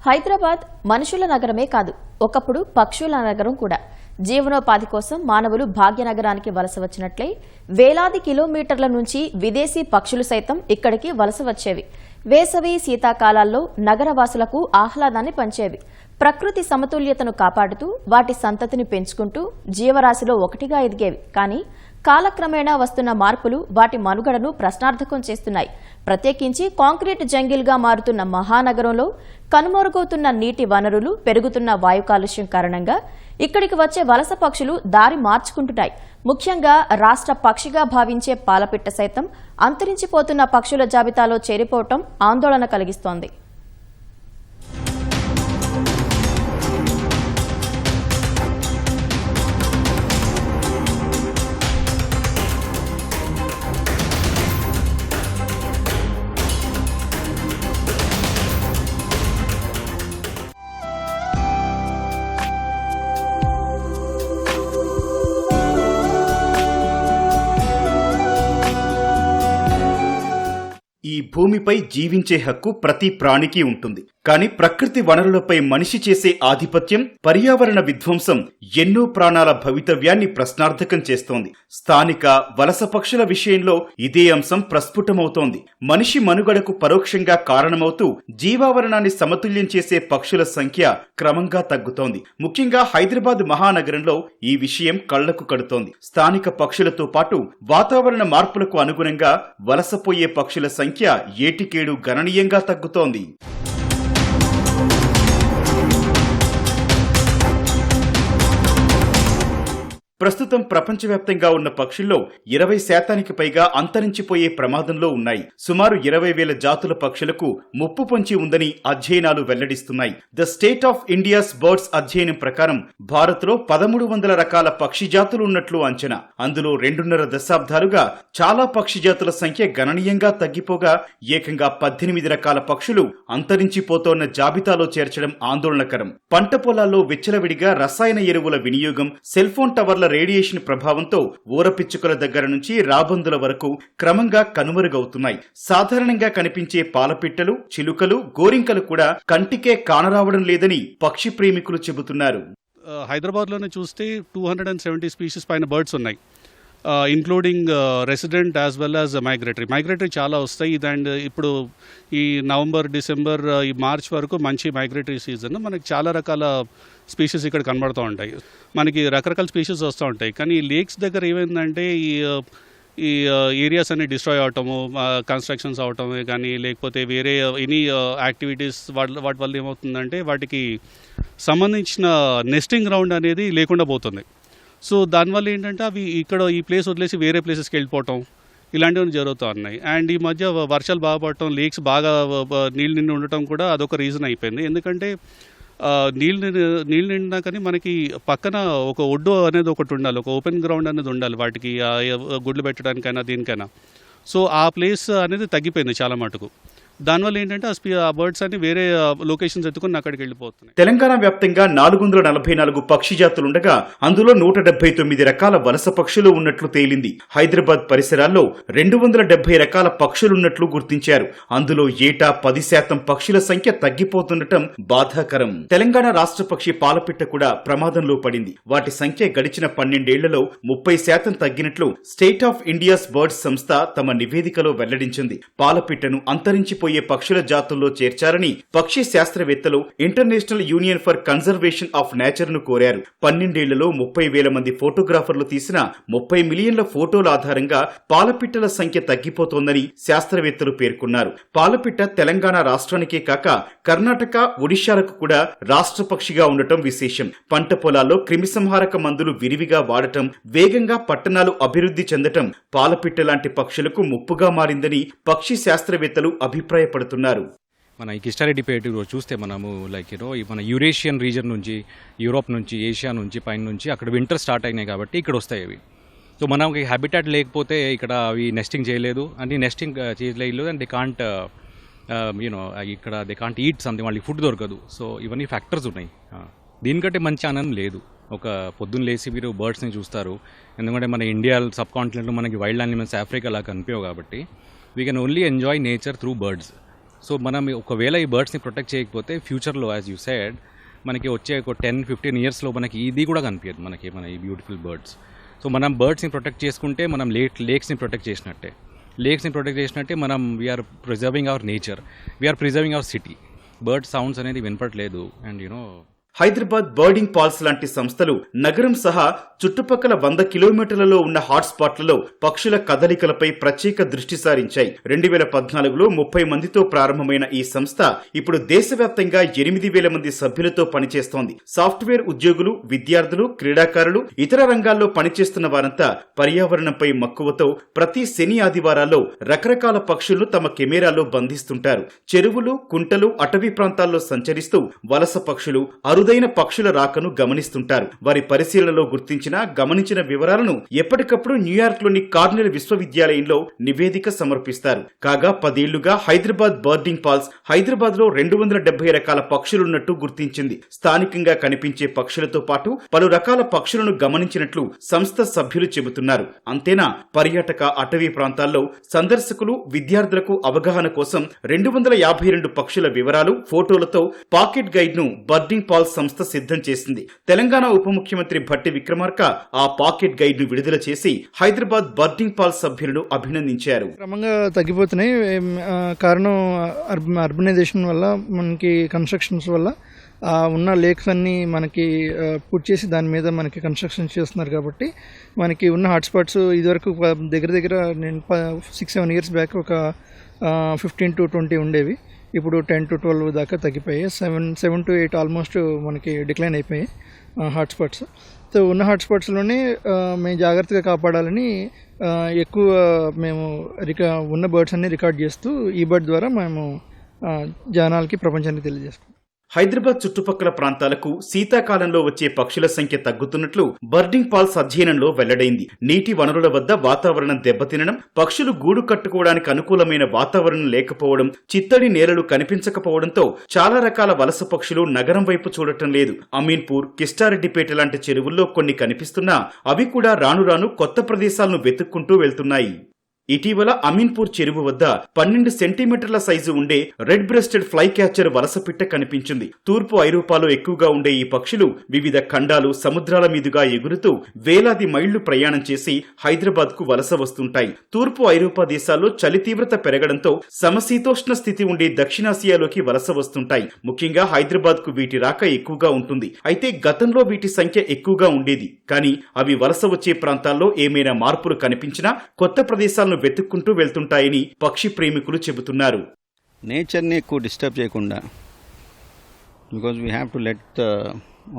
హైదరాబాద్ మనుషుల నగరమే కాదు, ఒకప్పుడు పక్షుల నగరం కూడా. జీవనోపాధి కోసం మానవులు భాగ్యనగరానికి వలస వచ్చినట్లే వేలాది కిలోమీటర్ల నుంచి విదేశీ పక్షులు సైతం ఇక్కడికి వలస వచ్చేవి. వేసవి, శీతాకాలాల్లో నగరవాసులకు ఆహ్లాదాన్ని పంచేవి. ప్రకృతి సమతుల్యతను కాపాడుతూ వాటి సంతతిని పెంచుకుంటూ జీవరాశిలో ఒకటిగా ఎదిగేవి. కానీ కాలక్రమేణా వస్తున్న మార్పులు వాటి మనుగడను ప్రశ్నార్థకం చేస్తున్నాయి. ప్రత్యేకించి కాంక్రీట్ జంగిల్గా మారుతున్న మహానగరంలో కనుమరుగవుతున్న నీటి వనరులు, పెరుగుతున్న వాయు కాలుష్యం కారణంగా ఇక్కడికి వచ్చే వలస పక్షులు దారి మార్చుకుంటున్నాయి. ముఖ్యంగా రాష్ట్ర పక్షిగా భావించే పాలపిట్ట సైతం అంతరించిపోతున్న పక్షుల జాబితాలో చేరిపోవటం ఆందోళన కలిగిస్తోంది. ఈ భూమిపై జీవించే హక్కు ప్రతి ప్రాణికి ఉంటుంది. కానీ ప్రకృతి వనరులపై మనిషి చేసే ఆధిపత్యం, పర్యావరణ విధ్వంసం ఎన్నో ప్రాణాల భవితవ్యాన్ని ప్రశ్నార్థకం చేస్తోంది. స్థానిక వలస పక్షుల విషయంలో ఇదే అంశం ప్రస్ఫుటమవుతోంది. మనిషి మనుగడకు పరోక్షంగా కారణమవుతూ జీవావరణాన్ని సమతుల్యం చేసే పక్షుల సంఖ్య క్రమంగా తగ్గుతోంది. ముఖ్యంగా హైదరాబాద్ మహానగరంలో ఈ విషయం కళ్లకు కడుతోంది. స్థానిక పక్షులతో పాటు వాతావరణ మార్పులకు అనుగుణంగా వలసపోయే పక్షుల సంఖ్య ఏటికేడు గణనీయంగా తగ్గుతోంది. ప్రస్తుతం ప్రపంచవ్యాప్తంగా ఉన్న పక్షుల్లో 20% పైగా అంతరించిపోయే ప్రమాదంలో ఉన్నాయి. సుమారు 20,000 జాతుల పక్షులకు ముప్పు పొంచి ఉందని అధ్యయనాలు వెల్లడిస్తున్నాయి. The state of India's birds అధ్యయనం ప్రకారం భారత్లో 1300 రకాల పక్షి జాతులు ఉన్నట్లు అంచనా. అందులో 2.5 దశాబ్దాలుగా చాలా పక్షి జాతుల సంఖ్య గణనీయంగా తగ్గిపోగా ఏకంగా 18 రకాల పక్షులు అంతరించిపోతోన్న జాబితాలో చేర్చడం ఆందోళనకరం. పంట పొలాల్లో విచ్చలవిడిగా రసాయన ఎరువుల వినియోగం, సెల్ ఫోన్ టవర్ల రేడియేషన్ ప్రభావంతో ఊరపిచ్చుకల దగ్గర నుంచి రాబందుల వరకు క్రమంగా కనుమరుగవుతున్నాయి. సాధారణంగా కనిపించే పాలపిట్టలు, చిలుకలు, గోరింకలు కూడా కంటికే కానరావడం లేదని పక్షి ప్రేమికులు చెబుతున్నారు. హైదరాబాద్ లోనే చూస్తే 270 స్పీషీస్ పైన బర్డ్స్ ఉన్నాయి, including resident as well as migratory చాలా వస్తాయి. అండ్ ఇప్పుడు ఈ నవంబర్, డిసెంబర్, ఈ మార్చ్ వరకు మంచి మైగ్రేటరీ సీజన్. మనకి చాలా రకాల స్పీషీస్ ఇక్కడ కనబడుతూ ఉంటాయి. మనకి రకరకాల స్పీషీస్ వస్తూ ఉంటాయి. కానీ ఈ లేక్స్ దగ్గర ఏమైందంటే ఈ ఏరియాస్ అన్ని డిస్ట్రాయ్ అవటము, కన్స్ట్రక్షన్స్ అవటమే కానీ లేకపోతే వేరే ఎనీ యాక్టివిటీస్ వాటి వల్ల ఏమవుతుందంటే వాటికి సంబంధించిన నెస్టింగ్ గ్రౌండ్ అనేది లేకుండా పోతుంది. సో దానివల్ల ఏంటంటే అవి ఇక్కడ ఈ ప్లేస్ వదిలేసి వేరే ప్లేసెస్కి వెళ్ళిపోవటం ఇలాంటివన్నీ జరుగుతూ ఉన్నాయి. అండ్ ఈ మధ్య వర్షాలు బాగా పడటం, లేక్స్ బాగా నీళ్ళు నిండి ఉండటం కూడా అదొక రీజన్ అయిపోయింది. ఎందుకంటే నీళ్ళు నిండినా కానీ మనకి పక్కన ఒక ఒడ్డు అనేది ఒకటి ఉండాలి, ఒక ఓపెన్ గ్రౌండ్ అనేది ఉండాలి వాటికి గుడ్లు పెట్టడానికైనా దేనికైనా. సో ఆ ప్లేస్ అనేది తగ్గిపోయింది చాలా మటుకు. దానివల్ల ఏంటంటే ఆ బర్డ్స్ అన్ని వేరే లొకేషన్స్ ఎత్తుకుని అక్కడికి వెళ్ళిపోతున్నాయి. తెలంగాణ వ్యాప్తంగా 444 పక్షి జాతులుండగా అందులో 179 రకాల వలస పక్షులు ఉన్నట్లు తేలింది. హైదరాబాద్ పరిసరాల్లో 270 రకాల పక్షులున్నట్లు గుర్తించారు. అందులో ఏటా 10% పక్షుల సంఖ్య తగ్గిపోతుండటం బాధాకరం. తెలంగాణ రాష్ట్ర పక్షి పాలపిట్ట కూడా ప్రమాదంలో పడింది. వాటి సంఖ్య గడిచిన 12 ఏళ్లలో 30% తగ్గినట్లు స్టేట్ ఆఫ్ ఇండియాస్ బర్డ్స్ సంస్థ తమ నివేదికలో వెల్లడించింది. పాలపిట్టను అంతరించిపోయే పక్షుల జాతుల్లో చేర్చాలని పక్షి శాస్త్రవేత్తలు international union for conservation of nature ను కోరారు. 12 ఏళ్లలో 30,000 మంది ఫోటోగ్రాఫర్లు తీసిన 30 మిలియన్ల ఫోటోల ఆధారంగా పాలపిట్టల సంఖ్య తగ్గిపోతోందని శాస్త్రవేత్తలు పేర్కొన్నారు. పాలపిట్ట తెలంగాణ రాష్ట్రానికే కాక కర్ణాటక, ఒడిశాలకు కూడా రాష్ట్ర పక్షిగా ఉండటం విశేషం. పంట పొలాల్లో క్రిమిసంహారక మందులు విరివిగా వాడటం, వేగంగా పట్టణాలు అభివృద్ధి చెందటం పాలపిట్ట లాంటి పక్షులకు ముప్పుగా మారిందని పక్షి శాస్త్రవేత్తలు అభిప్రాయపడుతున్నారు. మన ఈ కిష్టారెడ్డిపేట చూస్తే మనము మన యూరేషియన్ రీజన్ నుంచి, యూరోప్ నుంచి, ఏషియా నుంచి, పైన నుంచి అక్కడ వింటర్ స్టార్ట్ అయినాయి కాబట్టి ఇక్కడ వస్తాయి అవి. సో మనకి హ్యాబిటాట్ లేకపోతే ఇక్కడ అవి నెస్టింగ్ చేయలేదు, అంటే నెస్టింగ్ చేయలేదు అండ్ దే కాంట్ ఇక్కడ దే కాంట్ ఈట్ సంథింగ్, వాళ్ళకి ఫుడ్ దొరకదు. సో ఇవన్నీ ఫ్యాక్టర్స్ ఉన్నాయి. దీనికంటే మంచి ఆనందం లేదు. ఒక పొద్దున్న లేసి మీరు బర్డ్స్ని చూస్తారు, ఎందుకంటే మన ఇండియా సబ్ కాంటినెంట్లో మనకి వైల్డ్ యానిమల్స్ ఆఫ్రికా అలా కనిపించవు కాబట్టి we can only enjoy nature through birds. So మనం ఒకవేళ ఈ బర్డ్స్ని ప్రొటెక్ట్ చేయకపోతే ఫ్యూచర్లో యాజ్ యూ సెడ్ మనకి వచ్చే ఒక 10-15 ఇయర్స్లో మనకి ఇది కూడా కనిపించదు మనకి మన ఈ బ్యూటిఫుల్ బర్డ్స్. సో మనం బర్డ్స్ని ప్రొటెక్ట్ చేసుకుంటే మనం లేక్స్ని ప్రొటెక్ట్ చేసినట్టే మనం we are preserving our nature, we are preserving our city. Bird sounds అనేది వినపట్లేదు. అండ్ హైదరాబాద్ బర్డింగ్ పాల్స్ లాంటి సంస్థలు నగరం సహా చుట్టుపక్కల 100 కిలోమీటర్లలో ఉన్న హాట్స్పాట్లలో పక్షుల కదలికలపై ప్రత్యేక దృష్టి సారించాయి. 2014లో 30 మందితో ప్రారంభమైన ఈ సంస్థ ఇప్పుడు దేశవ్యాప్తంగా 8,000 మంది సభ్యులతో పనిచేస్తోంది. సాఫ్ట్వేర్ ఉద్యోగులు, విద్యార్థులు, క్రీడాకారులు, ఇతర రంగాల్లో పనిచేస్తున్న వారంతా పర్యావరణంపై మక్కువతో ప్రతి శని ఆదివారాల్లో రకరకాల పక్షులను తమ కెమెరాలో బంధిస్తుంటారు. చెరువులు, కుంటలు, అటవీ ప్రాంతాల్లో సంచరిస్తూ వలస పక్షులు, అరుదైన పక్షుల రాకను గమనిస్తుంటారు. వారి పరిశీలనలో గమనించిన వివరాలను ఎప్పటికప్పుడు న్యూయార్క్లోని కార్నెల్ విశ్వవిద్యాలయంలో నివేదిక సమర్పిస్తారు. కాగా 10 ఏళ్లుగా హైదరాబాద్ బర్డింగ్ పాల్స్ హైదరాబాద్ లో 270 రకాల పక్షులున్నట్టు గుర్తించింది. స్థానికంగా కనిపించే పక్షులతో పాటు పలు రకాల పక్షులను గమనించినట్లు సంస్థ సభ్యులు చెబుతున్నారు. అంతేనా, పర్యాటక అటవీ ప్రాంతాల్లో సందర్శకులు, విద్యార్థులకు అవగాహన కోసం 252 పక్షుల వివరాలు, ఫోటోలతో పాకెట్ గైడ్ ను బర్డింగ్ పాల్స్ సంస్థ సిద్ధం చేసింది. తెలంగాణ ఉప ముఖ్యమంత్రి భట్టి విక్రమార్క ఆ పాకెట్ గైడ్ ను విడుదల చేసి హైదరాబాద్ బర్డింగ్ పాల్స్ సభ్యులను అభినందించారు. క్రమంగా తగ్గిపోతున్నాయి. కారణం అర్బనైజేషన్ వల్ల, మనకి కన్స్ట్రక్షన్స్ వల్ల ఉన్న లేక్స్ అన్ని మనకి పుట్ చేసి దాని మీద మనకి కన్స్ట్రక్షన్ చేస్తున్నారు. కాబట్టి మనకి ఉన్న హాట్స్పాట్స్ ఇదివరకు దగ్గర నేను 6-7 ఇయర్స్ బ్యాక్ ఒక 15-20 ఉండేవి. ఇప్పుడు 10-12 దాకా తగ్గిపోయాయి. 7-8 ఆల్మోస్ట్ మనకి డిక్లైన్ అయిపోయాయి హాట్స్పాట్స్. సో ఉన్న హాట్స్పాట్స్లోనే మేము జాగ్రత్తగా కాపాడాలని ఎక్కువ మేము ఉన్న బర్డ్స్ అన్ని రికార్డ్ చేస్తూ ఈ బర్డ్ ద్వారా మేము జనాలకి, ప్రపంచానికి తెలియజేస్తాం. హైదరాబాద్ చుట్టుపక్కల ప్రాంతాలకు శీతాకాలంలో వచ్చే పక్షుల సంఖ్య తగ్గుతున్నట్లు బర్డింగ్ పాల్స్ అధ్యయనంలో వెల్లడైంది. నీటి వనరుల వద్ద వాతావరణం దెబ్బతినడం, పక్షులు గూడు కట్టుకోవడానికి అనుకూలమైన వాతావరణం లేకపోవడం, చిత్తడి నేలలు కనిపించకపోవడంతో చాలా రకాల వలస పక్షులు నగరం వైపు చూడటం లేదు. అమీన్పూర్, కిష్టారెడ్డిపేట లాంటి చెరువుల్లో కొన్ని కనిపిస్తున్నా అవి కూడా రాను రాను కొత్త ప్రదేశాలను వెతుక్కుంటూ వెళ్తున్నాయి. ఇటీవల అమీన్పూర్ చెరువు వద్ద 12 సెంటీమీటర్ల సైజు ఉండే రెడ్ బ్రెస్టెడ్ ఫ్లై క్యాచర్ వలసపిట్ట కనిపించింది. తూర్పు ఐరోపాలో ఎక్కువగా ఉండే ఈ పక్షులు వివిధ ఖండాలు, సముద్రాల మీదుగా ఎగురుతూ వేలాది మైళ్లు ప్రయాణం చేసి హైదరాబాద్ కు వలస వస్తుంటాయి. తూర్పు ఐరోపా దేశాల్లో చలి తీవ్రత పెరగడంతో సమశీతోష్ణ స్థితి ఉండే దక్షిణాసియాలోకి వలస వస్తుంటాయి. ముఖ్యంగా హైదరాబాద్ కు వీటి రాక ఎక్కువగా ఉంటుంది. అయితే గతంలో వీటి సంఖ్య ఎక్కువగా ఉండేది. కానీ అవి వలస వచ్చే ప్రాంతాల్లో ఏమైనా మార్పులు కనిపించినా కొత్త ప్రదేశాలను వెతుక్కుంటూ వెళ్తుంటాయని పక్షి ప్రేమికులు చెబుతున్నారు. నేచర్ని ఎక్కువ డిస్టర్బ్ చేయకుండా, because we have to let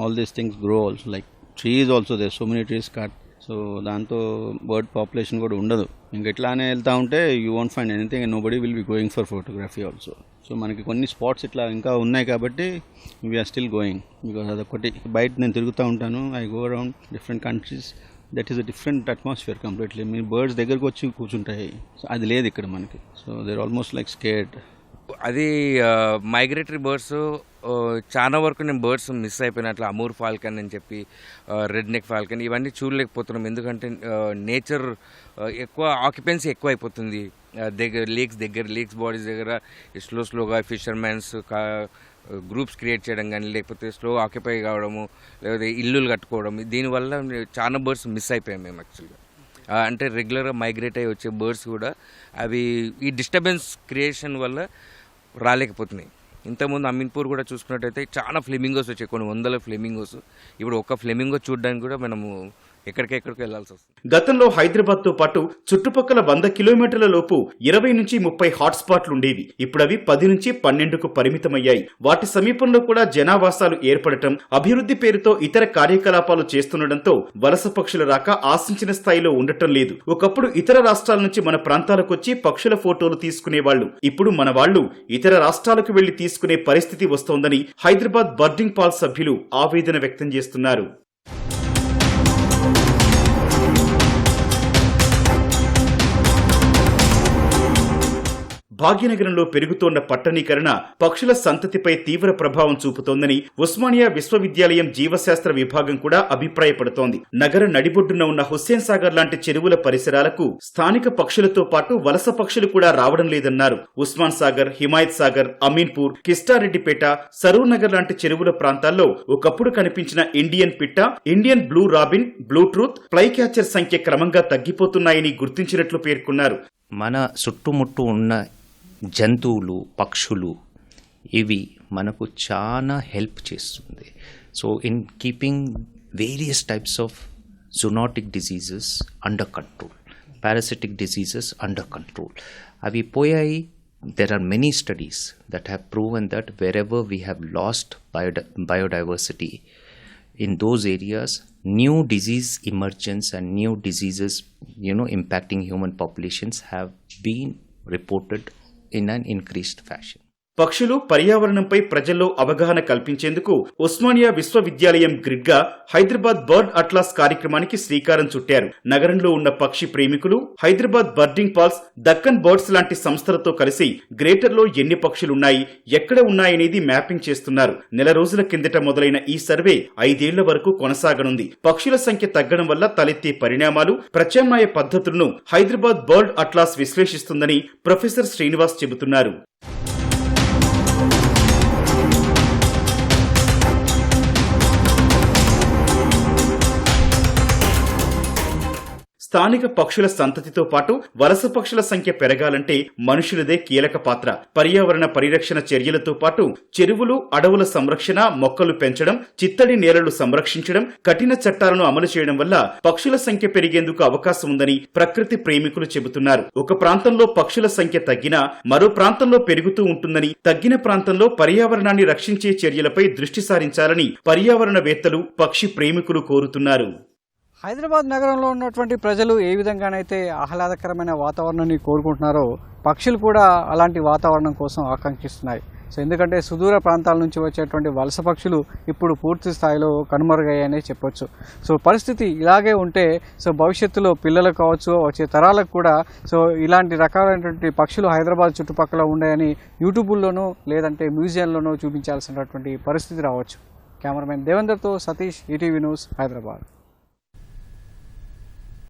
all these things grow also. Like trees also, there so many trees cut. So దాంతో బర్డ్ పాపులేషన్ కూడా ఉండదు. ఇంకెట్లానే వెళ్తూ ఉంటే you won't find anything and nobody will be going for photography also. So మనకి కొన్ని spots ఇట్లా ఇంకా ఉన్నాయి కాబట్టి వీఆర్ స్టిల్ గోయింగ్. బికాజ్ అదొకటి బయట నేను తిరుగుతూ ఉంటాను. I go around different countries. That is a different atmosphere completely. మీ బర్డ్స్ దగ్గరకు వచ్చి కూర్చుంటాయి. సో అది లేదు ఇక్కడ మనకి. So there almost like scared. అది మైగ్రేటరీ బర్డ్స్ చాలా వరకు నేను బర్డ్స్ మిస్ అయిపోయినట్లు. అమూర్ ఫాల్కన్ అని చెప్పి, రెడ్ నెక్ ఫాల్కన్, ఇవన్నీ చూడలేకపోతున్నాం. ఎందుకంటే నేచర్ ఎక్కువ ఆక్యుపెన్సీ ఎక్కువ అయిపోతుంది. లేక్స్ బాడీస్ దగ్గర స్లోగా ఫిషర్మెన్స్ గ్రూప్స్ క్రియేట్ చేయడం కానీ, లేకపోతే స్లో ఆక్యుపై కావడము, లేకపోతే ఇల్లులు కట్టుకోవడం, దీనివల్ల చాలా బర్డ్స్ మిస్ అయిపోయాం మేము యాక్చువల్గా. అంటే రెగ్యులర్గా మైగ్రేట్ అయ్యి వచ్చే బర్డ్స్ కూడా అవి ఈ డిస్టర్బెన్స్ క్రియేషన్ వల్ల రాలేకపోతున్నాయి. ఇంతకుముందు అమీన్పూర్ కూడా చూసుకున్నట్టయితే చాలా ఫ్లెమింగోస్ వచ్చాయి, కొన్ని 100 ఫ్లెమింగోస్. ఇప్పుడు ఒక ఫ్లెమింగో చూడడానికి కూడా మనము ఎక్కడికెక్కడికి వెళ్లాల్సి వస్తుంది. గతంలో హైదరాబాద్ తో పాటు చుట్టుపక్కల 100 కిలోమీటర్ల లోపు 20 నుంచి 30 హాట్స్పాట్లు ఉండేవి. ఇప్పుడు అవి 10 నుంచి 12కు పరిమితమయ్యాయి. వాటి సమీపంలో కూడా జనావాసాలు ఏర్పడటం, అభివృద్ధి పేరుతో ఇతర కార్యకలాపాలు చేస్తుండటంతో వలస పక్షుల రాక ఆశించిన స్థాయిలో ఉండటం లేదు. ఒకప్పుడు ఇతర రాష్ట్రాల నుంచి మన ప్రాంతాలకు వచ్చి పక్షుల ఫోటోలు తీసుకునేవాళ్లు. ఇప్పుడు మన వాళ్లు ఇతర రాష్ట్రాలకు వెళ్లి తీసుకునే పరిస్థితి వస్తోందని హైదరాబాద్ బర్డింగ్ పాల్స్ సభ్యులు ఆవేదన వ్యక్తం చేస్తున్నారు. భాగ్యనగరంలో పెరుగుతోన్న పట్టణీకరణ పక్షుల సంతతిపై తీవ్ర ప్రభావం చూపుతోందని ఉస్మానియా విశ్వవిద్యాలయం జీవశాస్త్ర విభాగం కూడా అభిప్రాయపడుతోంది. నగర నడిబొడ్డున ఉన్న హుస్సేన్ సాగర్ లాంటి చెరువుల పరిసరాలకు స్థానిక పక్షులతో పాటు వలస పక్షులు కూడా రావడం లేదన్నారు. ఉస్మాన్ సాగర్, హిమాయత్ సాగర్, అమీన్పూర్, కిస్టారెడ్డిపేట, సరూర్ నగర్ లాంటి చెరువుల ప్రాంతాల్లో ఒకప్పుడు కనిపించిన ఇండియన్ పిట్ట, Indian blue robin, blue truth, fly catcher సంఖ్య క్రమంగా తగ్గిపోతున్నాయని గుర్తించినట్లు పేర్కొన్నారు. మన చుట్టుముట్టు ఉన్న జంతువులు, పక్షులు ఇవి మనకు చాలా హెల్ప్ చేస్తుంది. So in keeping various types of zoonotic diseases under control, parasitic diseases under control అవి పోయాయి. There are many studies that have proven that wherever we have lost biodiversity in those areas, new disease emergence and new diseases, impacting human populations have been reported in an increased fashion. పక్షులు, పర్యావరణంపై ప్రజల్లో అవగాహన కల్పించేందుకు ఉస్మానియా విశ్వవిద్యాలయం గ్రిడ్గా Hyderabad bird atlas కార్యక్రమానికి శ్రీకారం చుట్టారు. నగరంలో ఉన్న పక్షి ప్రేమికులు Hyderabad birding pals, Deccan birds లాంటి సంస్థలతో కలిసి గ్రేటర్లో ఎన్ని పక్షులున్నాయి, ఎక్కడ ఉన్నాయనేది మ్యాపింగ్ చేస్తున్నారు. నెల రోజుల కిందట మొదలైన ఈ సర్వే 5 ఏళ్ల వరకు కొనసాగనుంది. పక్షుల సంఖ్య తగ్గడం వల్ల తలెత్తే పరిణామాలు, ప్రత్యామ్నాయ పద్ధతులను హైదరాబాద్ బర్డ్ అట్లాస్ విశ్లేషిస్తుందని ప్రొఫెసర్ శ్రీనివాస్ చెబుతున్నారు. స్థానిక పక్షుల సంతతితో పాటు వలస పక్షుల సంఖ్య పెరగాలంటే మనుషులదే కీలక పాత్ర. పర్యావరణ పరిరక్షణ చర్యలతో పాటు చెరువులు, అడవుల సంరక్షణ, మొక్కలు పెంచడం, చిత్తడి నేలలు సంరక్షించడం, కఠిన చట్టాలను అమలు చేయడం వల్ల పక్షుల సంఖ్య పెరిగేందుకు అవకాశం ఉందని ప్రకృతి ప్రేమికులు చెబుతున్నారు. ఒక ప్రాంతంలో పక్షుల సంఖ్య తగ్గినా మరో ప్రాంతంలో పెరుగుతూ ఉంటుందని, తగ్గిన ప్రాంతంలో పర్యావరణాన్ని రక్షించే చర్యలపై దృష్టి సారించాలని పర్యావరణవేత్తలు, పక్షి ప్రేమికులు కోరుతున్నారు. హైదరాబాద్ నగరంలో ఉన్నటువంటి ప్రజలు ఏ విధంగానైతే ఆహ్లాదకరమైన వాతావరణాన్ని కోరుకుంటున్నారో పక్షులు కూడా అలాంటి వాతావరణం కోసం ఆకాంక్షిస్తున్నాయి. సో ఎందుకంటే సుదూర ప్రాంతాల నుంచి వచ్చేటువంటి వలస పక్షులు ఇప్పుడు పూర్తి స్థాయిలో కనుమరుగయ్యాయనే చెప్పొచ్చు. సో పరిస్థితి ఇలాగే ఉంటే సో భవిష్యత్తులో పిల్లలకు కావచ్చు, వచ్చే తరాలకు కూడా సో ఇలాంటి రకాలైనటువంటి పక్షులు హైదరాబాద్ చుట్టుపక్కల ఉన్నాయని యూట్యూబ్లోనూ లేదంటే మ్యూజియంలోనూ చూపించాల్సినటువంటి పరిస్థితి రావచ్చు. కెమెరామెన్ దేవేందర్తో సతీష్, ఈటీవీ న్యూస్, హైదరాబాద్.